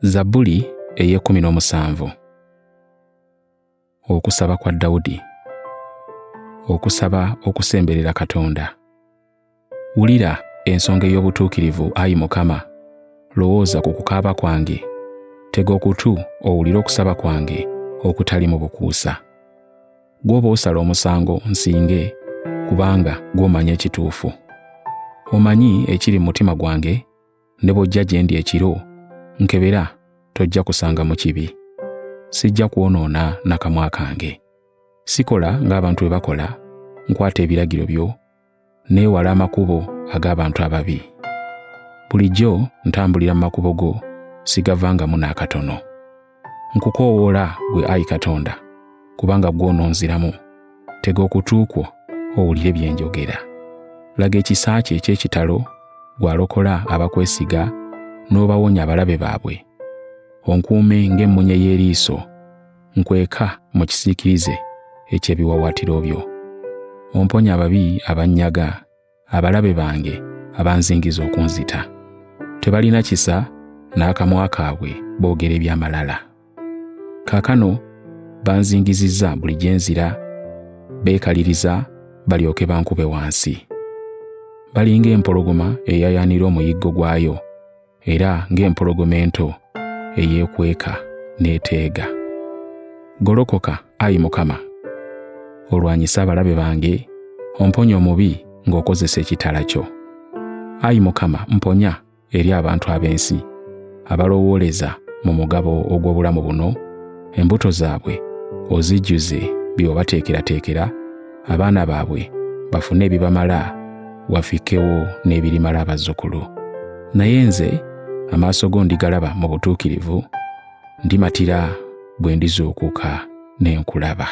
Zabbuli ey'e17. Okusaba kwa Dawudi. Okusaba okusemberera Katonda. Wulira ensonga ey'obutuukirivu, Ayi Mukama, lowooza ku kukaaba kwange, tega okutu owulire okusaba kwange okutali mu bukuusa. Gw'oba osala omusango nsinge, kubanga gw'omanya ekituufu. Omanyi ekiri mu mutima gwange, ne bw'ojja gye ndi ekiro, nkebera tojja kusanga mu kibi. Sijja kwonoona n'akamwa kange. Sikola ng'abantu bwe bakola, nkwata ebiragiro byo, neewala amakubo ag'abantu ababi. Bulijjo ntambulira mu makubo go, sigavangamu n'akatono. Nkukoowoola ggwe Ayi Katonda, kubanga gw'ononziramu. Tega okutu kwo owulire bye njogera. Laga ekisa kye eky'ekitalo, gw'alokola abakwesiga n'obawonya abalabe baabwe. Onkuume ng'emmunye y'eriiso, nkweka mu kisiikirize eky'ebiwaawaatiro byo. Omponye ababi abannyaga, abalabe bange abanzingiza okunzita. Tebalina kisa, n'akamwa kaabwe boogera eby'amalala. Kaakano banzingizizza buli gye nzira, beekaliriza balyoke bankube wansi. Bali ng'empologoma eyayaanira omuyiggo gwayo, era ng'empologoma ento eyeekweka n'eteega. Golokoka, Ayi Mukama, olwanyisa abalabe bange, omponye omubi ng'okozesa ekitala kyo. Ayi Mukama, mponya eri abantu ab'ensi abalowooleza mu mugabo ogw'obulamu buno, embuto zaabwe ozijjuze by'obateekerateekera, abaana baabwe bafune ebibamala, wafikkewo n'ebirimala abazzukulu. Naye nze amaaso go ndigalaba mu butuukirivu, ndimatira bwe ndizuukuka ne nkulaba.